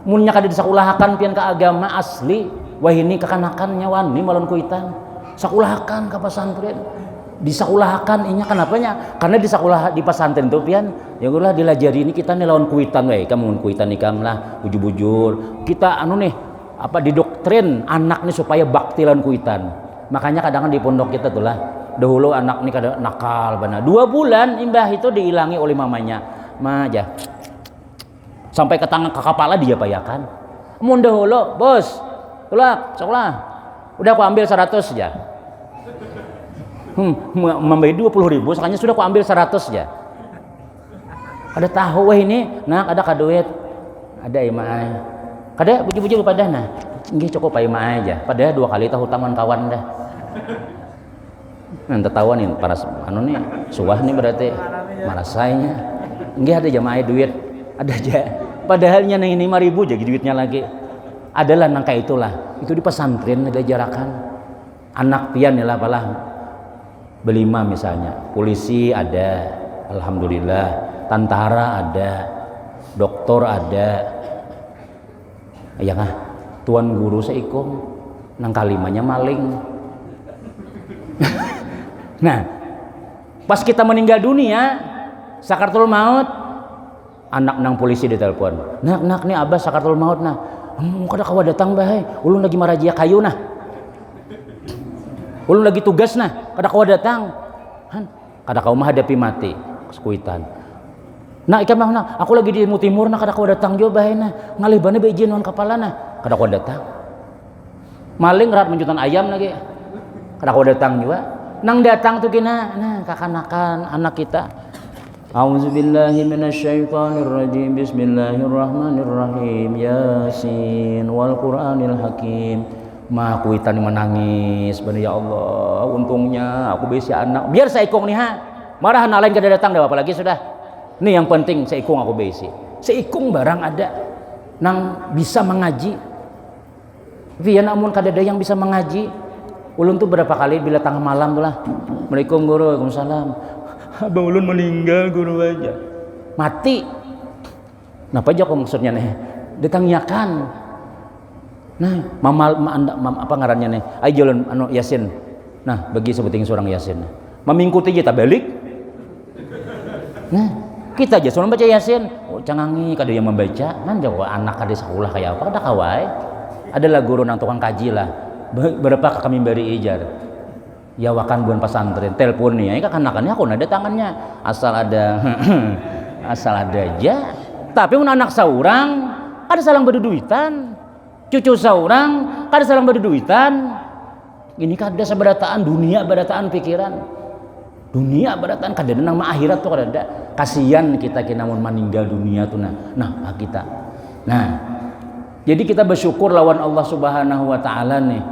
Munnya kada disakulahakan pian ke agama asli. Wah ini kekanakannya wani malon kuitan. Sakulahakan ke pesantren. Disakulahakan inya kenapanya? Karena disakulahakan di pesantren tuh pian. Ya ulah dilajari ini kita nih lawan kuitan kamu kuitan nikam lah bujur-bujur. Kita anu nih apa didoktrin anak nih supaya bakti lawan kuitan. Makanya kadang di pondok kita tuh lah dahulu anak nih kada nakal benar 2 bulan imbah itu dihilangi oleh mamanya aja sampai ke tangan ke kepala dia payakan mun dahulu bos tulak sekolah udah aku ambil 100 aja membayar 20.000 sekalinya sudah aku ambil 100 aja kada tahu wah ini nah kada kaduit ada imai kada bujur-bujur pada nah nggih cukup imai aja padahal 2 kali tahu taman kawan dah. Nanti tahu nih para anu nih suah nih berarti marasainya nggih ada jamaah duit ada aja padahalnya nih 5.000 jadi duitnya lagi adalah nangka itulah itu di pesantren ada jarakan anak pian ya lah palah belima misalnya polisi ada alhamdulillah tentara ada doktor ada ya kah tuan guru seikung nang kalimanya maling. Nah, pas kita meninggal dunia, sakaratul maut, anak nang polisi ditelepon. Nak nih abah sakaratul maut nah. Kada kawa datang bae. Ulun lagi marajia kayu nah. Ulun lagi tugas nah, kada kawa datang. Kada kawa menghadapi mati, sekuitan. Nah, ikam nah, aku lagi di timur nah kada kawa datang jo bae nah. Ngalibane bae izin non kepala nah, kada kawa datang. Maling rat menjutan ayam lagi. Kada kawa datang juga. Nang datang tuh kena nah kakanakan anak kita A'udzubillahi minasyaitonirrajim bismillahirrahmanirrahim Yasin wal Qur'anil hakim mah kuitan menangis bener ya Allah untungnya aku besi anak biar seikung nih marah anak lain kada datang dah apalagi sudah nih yang penting seikung aku besi seikung barang ada nang bisa mengaji tapi ya namun kada ada yang bisa mengaji. Ulun tuh berapa kali bila tengah malam tuh lah Assalamualaikum guru, Waalaikumsalam Abang ulun meninggal guru aja mati napa aja kok maksudnya nih ditanyakan nah apa ngarannya nih ayo jalan anu Yasin nah bagi sebuting seorang Yasin memingkuti kita balik nah kita aja suruh baca Yasin cangangi kada yang membaca kan jawab anak kada sekolah kayak apa kada kawai adalah guru nang tukang kaji lah berapa kami beri ijar ya wakan buan pesantren telepon nih kakanakannya aku ada tangannya asal ada aja tapi mun anak saurang kada salang berduitan cucu saurang kada salang berduitan ini kada seberataan dunia berataan pikiran Dunia beratan kada nang ma akhirat tuh kada. Kasihan kita namun meninggal dunia tuh nah kita. Nah, jadi kita bersyukur lawan Allah Subhanahu wa taala nih.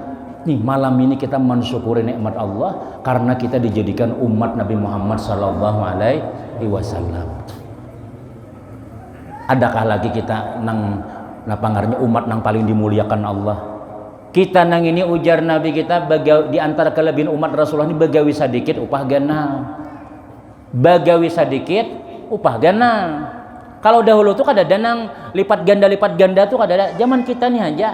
Nih malam ini kita mensyukuri nikmat Allah karena kita dijadikan umat Nabi Muhammad sallallahu alaihi wasallam. Adakah lagi kita nang napangarnya umat nang paling dimuliakan Allah? Kita nang ini ujar Nabi kita di antara kelebihan umat Rasulullah ini bagawi sedikit upah ganal. Bagawi sedikit upah ganal. Kalau dahulu tuh kada ada nang lipat ganda tuh kada ada. Zaman kita nih aja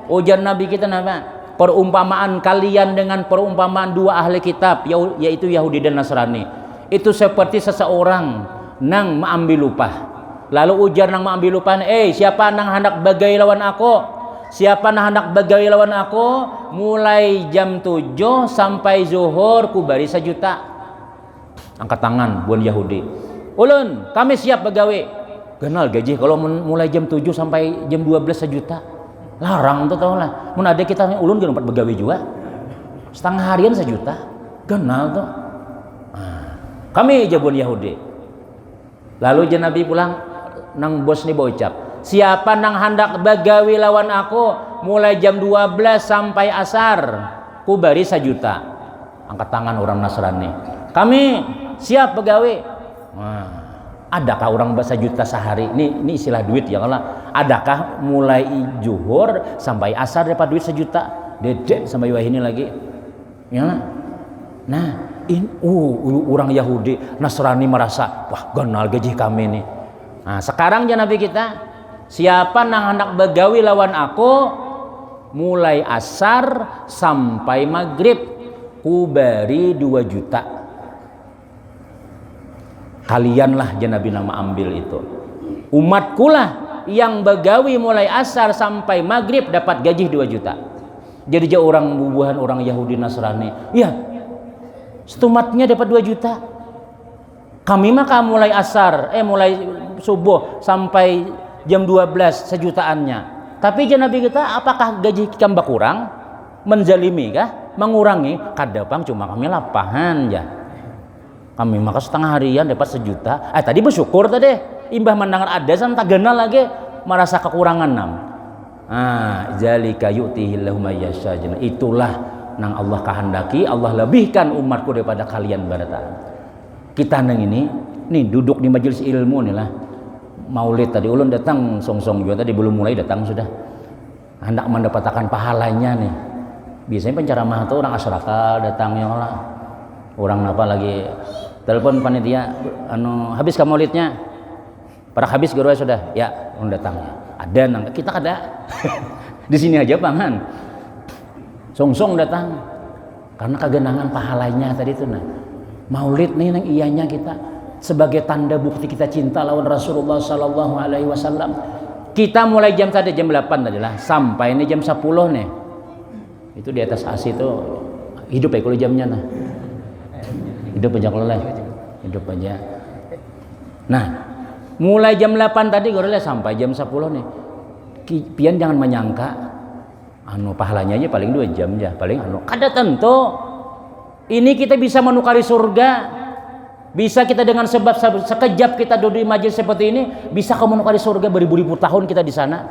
ujar Nabi kita nama perumpamaan kalian dengan perumpamaan dua ahli kitab yaitu Yahudi dan Nasrani. Itu seperti seseorang nang mengambil upah. Lalu ujar nang mengambil upah, siapa nang hendak bagai lawan aku? Siapa nang hendak bagai lawan aku? Mulai jam 7 sampai zuhur ku bari 1 juta. Angkat tangan buan Yahudi. Ulun, kami siap begawe. Kenal gaji kalau mulai jam 7 sampai jam 12 1 juta. Larang tuh tau lah. Mun ada kita ulun gak dapat begawe juga. Setengah harian 1 juta. Kenal tuh. Nah, kami aja buan Yahudi. Lalu je Nabi pulang nang bos nih bocap. Siapa nang hendak bagawi lawan aku mulai jam 12 sampai asar ku bari 1 juta. Angkat tangan orang Nasrani. Kami siap begawe. Nah, adakah orang bahasa juta sehari? Ini istilah duit ya Allah. Adakah mulai zuhur sampai asar dapat duit 1 juta? Dedek sampai wah ini lagi. Ya. Nah, orang Yahudi Nasrani merasa wah ganal gaji kami nih. Nah, sekarang ya Nabi kita, siapa nang hendak begawi lawan aku mulai asar sampai maghrib ku bari 2 juta. Kalianlah ya Nabi nama ambil itu. Umatku lah yang begawi mulai asar sampai maghrib dapat gaji 2 juta. Jadi dia orang bubuhan orang Yahudi Nasrani. Ya, setumatnya dapat 2 juta. Kami maka mulai asar, mulai subuh sampai jam 12 sejutaannya. Tapi je Nabi kita, apakah gaji kita kurang? Menzalimi kah? Mengurangi? Kadapang cuma kami lapahan ya. Kami maka setengah harian dapat 1 juta. Tadi bersyukur tadi. Imbah mendengar ada tak kenal lagi merasa kekurangan nam. Zalika yu'tihillahu may yasha. Itulah nang Allah kehendaki, Allah lebihkan umatku daripada kalian barataan. Kita nang ini nih duduk di majelis ilmu nih lah. Maulid tadi ulun datang song-song juga tadi belum mulai datang sudah. Hendak mendapatkan pahalanya nih. Biasanya penceramah itu orang asraka datangnya lah. Orang apa lagi telepon panitia habis ke maulidnya. Para habis guru sudah. Ya, ulun datang. Ada nang kita kada. Di sini aja pangan. Song-song datang. Karena kegenangan pahalanya tadi itu nah. Maulid nih nang iyanya kita sebagai tanda bukti kita cinta lawan Rasulullah sallallahu alaihi wasallam. Kita mulai jam 1 jam 8 tadi lah sampai ini jam 10 nih. Itu di atas AC itu hidup ya kalau jamnya nah. Hidup aja kalau lah. Hidup aja. Nah, mulai jam 8 tadi gore sampai jam 10 nih. Pian jangan menyangka pahalanya aja paling 2 jam ya, paling kada tentu. Ini kita bisa menukari surga. Bisa kita dengan sebab sekejap kita duduk di majelis seperti ini, bisa kamu menukari surga beribu-ribu tahun kita di sana.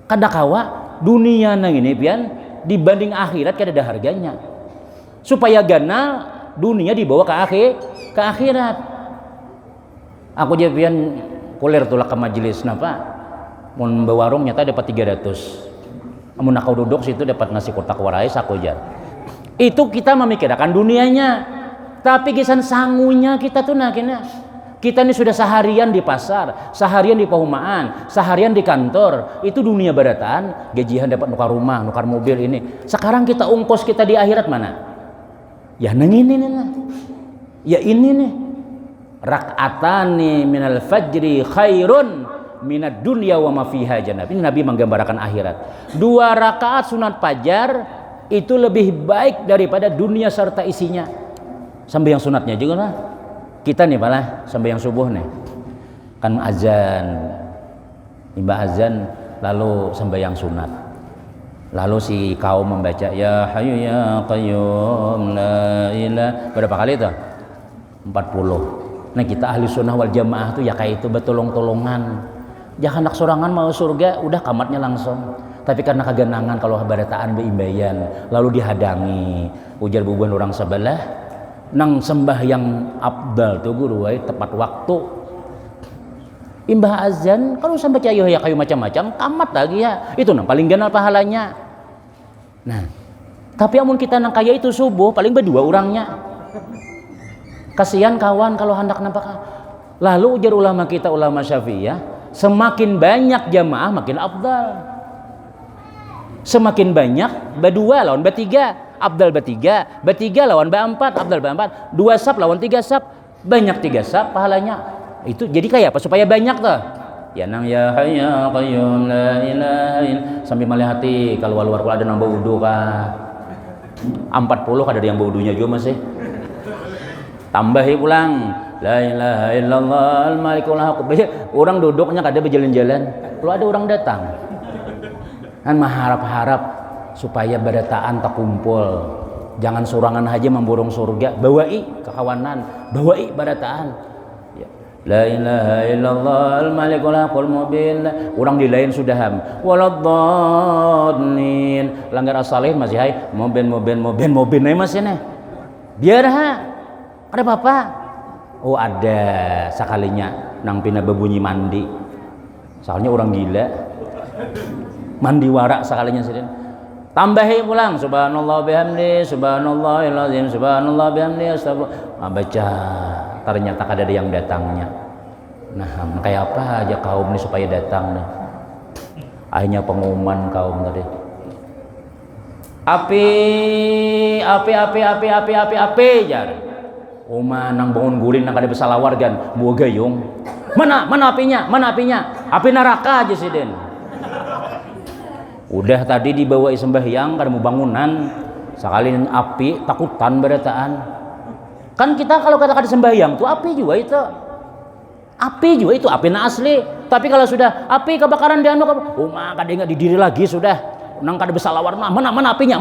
Kadakawa dunia nang ini pian dibanding akhirat kada ada harganya. Supaya ganal dunia dibawa ke akhirat. Aku je pian kuliah tulak ke majelis napa? Mun bewarung nyata dapat 300. Amun aku duduk situ dapat nasi kotak warai saku jar. Itu kita memikirkan dunianya, tapi kisan sangunya kita tuh nakina. Kita ini sudah seharian di pasar, seharian di perumahan, seharian di kantor. Itu dunia barataan, gajian dapat nukar rumah, nukar mobil ini. Sekarang kita ongkos kita di akhirat mana? Ya nang ini nih. Ya ini nih. Rak'atani minal fajri khairun minad dunya wa ma fiha janab. Ini Nabi menggambarkan akhirat. 2 rakaat sunat fajar itu lebih baik daripada dunia serta isinya. Sampai yang sunatnya juga lah. Kita nih malah sampai yang subuh nih. Kan azan. Imbah azan lalu sampai yang sunat. Lalu si kaum membaca ya hayyu ya qayyum la ilaha berapa kali itu? 40. Nah kita ahli sunnah wal jamaah tuh ya kayak itu betolong-tolongan. Jangan nak sorangan mau surga udah kamatnya langsung. Tapi karena kegenangan kalau barataan beimbayan lalu dihadangi ujar bubuhan orang sebelah nang sembah yang abdal tuh guru tepat waktu imbah azan kalau sampai cayo ya kayu macam-macam tamat lagi ya itu nang paling ganal pahalanya. Nah tapi amun kita nang kaya itu subuh paling berdua orangnya kasihan kawan kalau hendak nampak. Lalu ujar ulama kita ulama Syafi'iyah semakin banyak jamaah makin abdal. Semakin banyak berdua lawan bertiga abdal bertiga lawan berempat abdal berempat, 2 sab lawan 3 sab banyak 3 sab pahalanya. Itu jadi kayak apa supaya banyak tuh ya nang ya hayya qayyum la ilaha illa sambil melihati kalau luar ada nang bau wudu kah 40 ada yang bau wudunya juga masih tambahi pulang la ilaha illallah al malikul haq orang duduknya kada berjalan-jalan kalau ada orang datang kan mengharap-harap supaya barataan tak kumpul jangan sorangan aja memborong surga bawai kekawanan bawai barataan ya. La ilaha illallah al malikul haqul mubin orang di lain sudah ham waladhdallin langgar as-salihin masih hai moben masih nih biar ha ada apa oh ada sekalinya nang pina bebunyi mandi soalnya orang gila mandi warak sekalinya sedih tambahi pulang subhanallah bihamdi subhanallahil azim subhanallah bihamdi astagfirullah baca ternyata ada yang datangnya. Nah kayak apa aja kaum ini supaya datang nih akhirnya pengumuman kaum tadi api jar nang bangun guling nang kada besalawar gan buah gayung mana apinya api neraka aja sih den. Udah tadi dibawa sembahyang kada mau bangunan sekali api takutan berataan kan kita kalau kata sembahyang tuh api juga itu api na asli tapi kalau sudah api kebakaran di anu kada ingat didiri lagi sudah nang kada besalawar mana apinya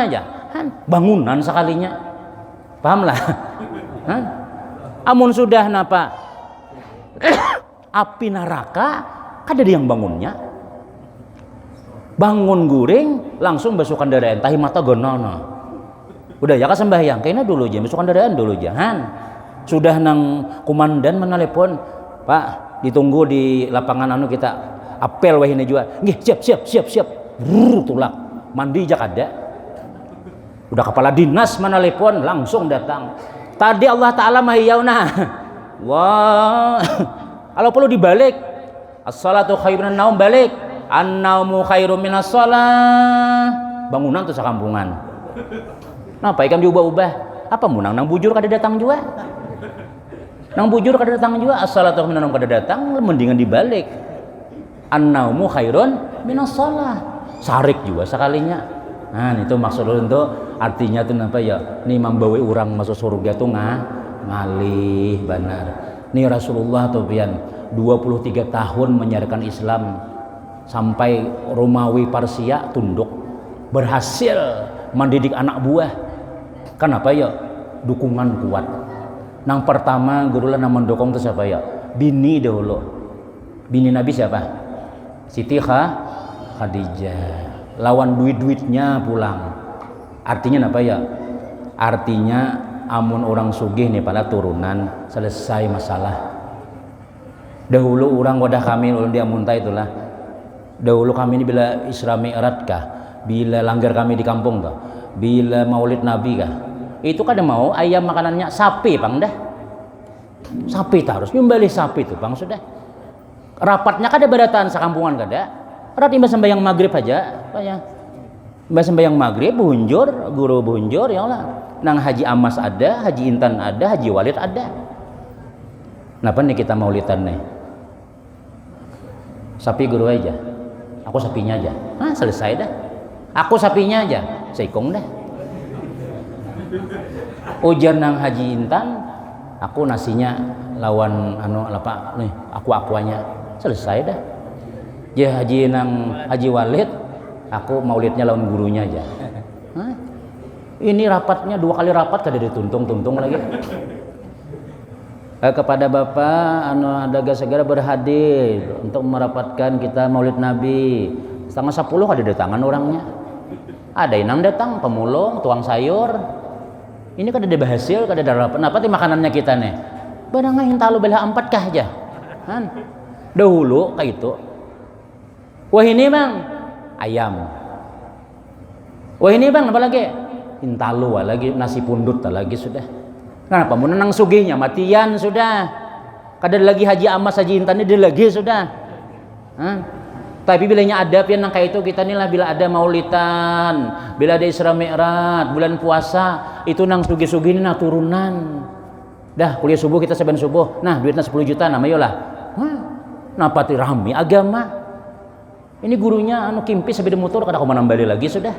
aja kan bangunan sekalinya paham lah amun sudah napa api neraka kada ada yang bangunnya bangun guring langsung basuh kendaraan tahi mata gonono udah ya sembahyang kayaknya dulu aja basuh kendaraan dulu jangan sudah nang komandan menelepon pak ditunggu di lapangan anu kita apel wahine juga nggih siap tulak mandi jak ada udah kepala dinas menelepon langsung datang tadi Allah Ta'ala mahiyauna wah kalau perlu dibalik as-salatu khairun naum balik an-naumu khairum minas shalah bangunan tuh sakampungan napa ikan diubah-ubah apa munang nang bujur kada datang juga as-salatu khairun naum kada datang mendingan dibalik an-naumu khairun minas shalah sarik juga sekalinya nah itu maksud untuk artinya tuh napa ya nih membawa orang masuk surga tuh ngalih benar nih Rasulullah tuh pian 23 tahun menyiarkan Islam sampai Romawi Persia tunduk berhasil mendidik anak buah kenapa ya dukungan kuat nang pertama guru lah nang mendukung itu siapa ya bini dahulu bini Nabi siapa Siti Khadijah lawan duitnya pulang artinya apa ya artinya amun orang sugih nih pada turunan selesai masalah dahulu orang wadah kami ulun dia muntah itulah dahulu kami ini bila Isra Mi'raj kah bila langgar kami di kampung kah bila maulid Nabi kah itu kada mau ayam makanannya sapi bang dah sapi harus nyumbali sapi tuh bang sudah rapatnya kada berataan sakampungan kada rat imbas sembahyang maghrib aja apa ya imbas sembahyang maghrib buhunjur guru buhunjur ya Allah nang Haji Amas ada Haji Intan ada Haji Walid ada kenapa nih kita maulidan nih sapi guru aja aku sapinya aja selesai dah aku sapinya aja seikong dah ujar nang Haji Intan aku nasinya lawan anu apa nih aku akuanya selesai dah ya Haji Walid aku maulidnya lawan gurunya aja ini rapatnya 2 kali rapat kada dituntung lagi kepada Bapak ada segera berhadir untuk merapatkan kita Maulid Nabi. Setengah 10 ada datangan orangnya. Ada inang datang, pemulung, tuang sayur. Ini kada ada hasil, kada ada apa. Kenapa ti makanannya kita nih? Barangnya hintalu belah 4 kah aja. Kan? Dahulu kayak itu. Wah ini bang, ayam. Wah ini bang, apa lagi? Hintalu lagi, nasi pundut lagi sudah. Kenapa? Mau nenang sugihnya, matian sudah. Kada lagi Haji Amas, Haji Intan dia lagi sudah. Tapi bilanya ada pian nang kayak itu kita inilah bila ada maulitan, bila ada Isra Mi'raj, bulan puasa, itu nang sugih-sugih ini nang turunan. Dah kuliah subuh kita saban subuh. Nah, duitnya 10 juta nama yolah. Napa ti rame agama. Ini gurunya kimpi sebeda motor kada kau menambali lagi sudah.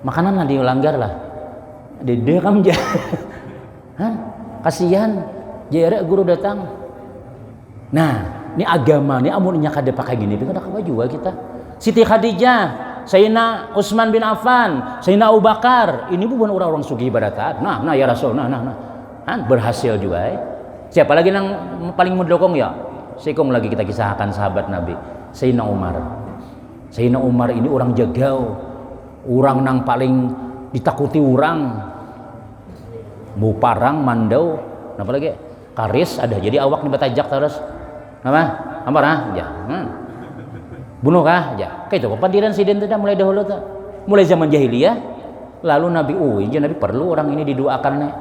Makanan lah dilanggar lah. Dede kam jah. Kasihan jere guru datang. Nah, ini agama nih amunnya kada pakai gini, kada kawa juga kita. Siti Khadijah, Sayyidina Utsman bin Affan, Sayyidina Abu Bakar, ini bukan orang-orang sugih ibadat. Nah ya Rasul, nah. Berhasil juga. Siapa lagi yang paling mendukung ya? Sekong lagi kita kisahkan sahabat Nabi, Sayyidina Umar. Sayyidina Umar ini orang jagau, orang nang paling ditakuti orang. Mau parang, mandau, apa lagi? Karis ada, jadi awak nih batajak terus. Apa nah? Ya. Bunuh kah? Ya. Kayak itu kepandiran sidin itu dah mulai dahulu tuh. Mulai zaman jahiliyah, lalu Nabi Nabi perlu orang ini didoakan nih.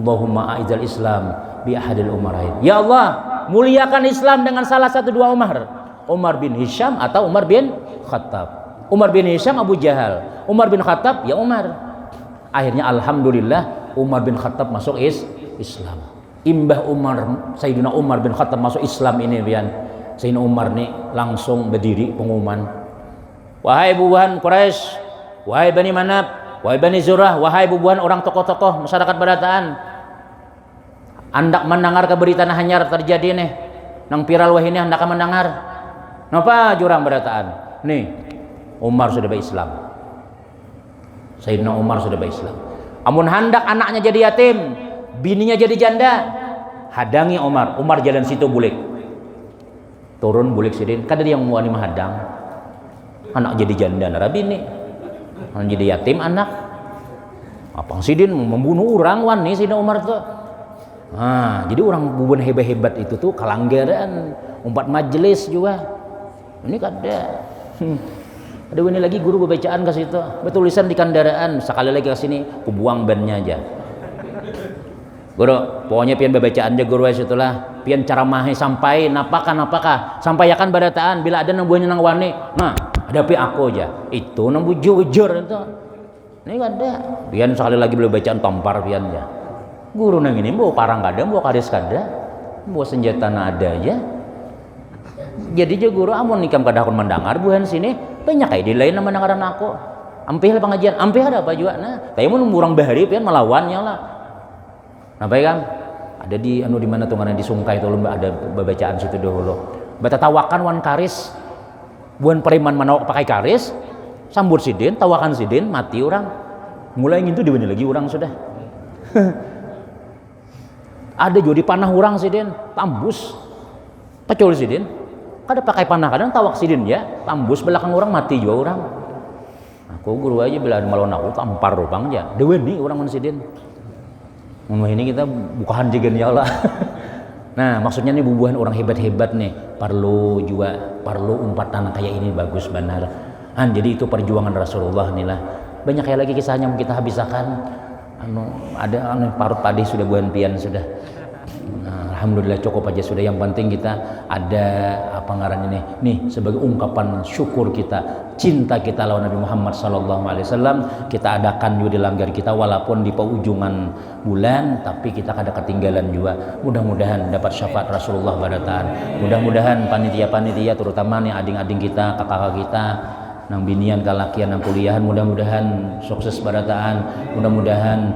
Allahumma a'izal Islam bi ahadil umarain. Ya Allah, muliakan Islam dengan salah satu dua Umar. Umar bin Hisham atau Umar bin Khattab. Umar bin Hisham Abu Jahal, Umar bin Khattab ya Umar. Akhirnya alhamdulillah Umar bin Khattab masuk Islam. Imbah Sayyidina Umar bin Khattab masuk Islam ini pian. Sayyidina Umar nih langsung berdiri pengumuman. Wahai bubuhan Quraisy, wahai Bani Manab, wahai Bani Zurah, wahai bubuhan orang tokoh-tokoh masyarakat barataan. Andak mendengar keberitaan hanyar terjadi nih. Nang viral wah ini andak mendengar. Napa jurang barataan? Nih, Umar sudah berislam. Sayyidina Umar sudah berislam. Amun hendak anaknya jadi yatim, bininya jadi janda, hadangi Umar. Umar jalan situ bulik. Turun bulik sidin, kada dia yang mau hadang. Anak jadi janda nara bini. Anak jadi yatim anak. Apang sidin membunuh orang wani Sayyidina Umar tuh. Jadi orang bubuhan hebat-hebat itu tuh kalanggaran, umpat majelis juga. Ini kada. Ada ini lagi guru bacaan ke situ, bertulisan di kendaraan, sekali lagi ke sini, kubuang bannya aja. Guru, pokoknya pian bacaan aja guru situlah, pian caramahe sampai napakah, sampai yakan barataan bila ada nambuhnya nang wani, nah hadapi aku aja, itu nang bujur itu, ini ada, pian sekali lagi beli bacaan tampar pian aja. Guru nang ini bawa parang kada, bawa karis kada, bawa senjata ada aja. Jadi je guru amun nikam kada akun mendengar buhan sini banyak kayak di lain nama dengaran aku. Ampih pengajian, ampih ada apa juga nah. Tapi mun murang bahari pian melawannya lah. Nah baik kan? Ada di di mana tuh di Sungkai itu lomba ada bacaan situ dahulu. Bata tawakan wan karis. Buan periman manawak pakai karis, sambut sidin, tawakan sidin, mati orang. Mulai ngintu di mana lagi orang sudah. Ada juga di panah orang sidin, tambus. Pacul sidin. Kada pakai panah kadang tawak sidin ya, tambus belakang orang mati juga orang. Aku guru aja bila malon aku tampar rupang aja. Dewe nih orang man sidin. Ini kita bukan jigen ya Allah. Nah, maksudnya nih bubuhan orang hebat-hebat nih, perlu umpatan kayak ini bagus benar. Jadi itu perjuangan Rasulullah nih lah. Banyak kayak lagi kisahnya yang kita habiskan. Ada parut padi sudah buan pian sudah. Alhamdulillah cukup aja sudah, yang penting kita ada apa ngaran ini nih sebagai ungkapan syukur kita, cinta kita lawan Nabi Muhammad SAW, kita adakan juga di langgar kita walaupun di penghujungan bulan, tapi kita kada ketinggalan juga. Mudah-mudahan dapat syafaat Rasulullah barataan, mudah-mudahan panitia-panitia terutama nih ading-ading kita, kakak-kakak kita nang binian kalakian nang kuliahan, mudah-mudahan sukses barataan, mudah-mudahan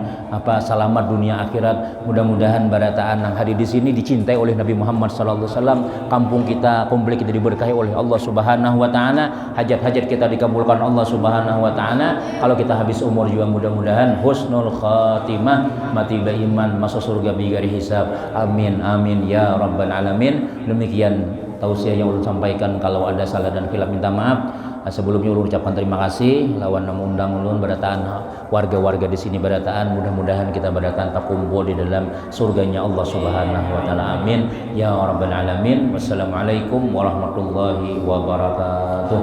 selamat dunia akhirat, mudah-mudahan barataan nang hadir di sini dicintai oleh Nabi Muhammad sallallahu alaihi wasallam, kampung kita komplek kita diberkahi oleh Allah Subhanahu wa taala, hajat-hajat kita dikabulkan Allah Subhanahu wa taala. Kalau kita habis umur juga mudah-mudahan husnul khatimah, mati beriman, masuk surga bigari hisab. Amin amin ya rabbal alamin. Demikian tausiah yang ulun sampaikan, kalau ada salah dan khilaf minta maaf. Sebelumnya ulun ucapkan terima kasih lawan undang ulun barataan warga-warga di sini barataan, mudah-mudahan kita barataan terkumpul di dalam surganya Allah Subhanahu wa taala. Amin ya rabbal alamin. Wassalamualaikum warahmatullahi wabarakatuh.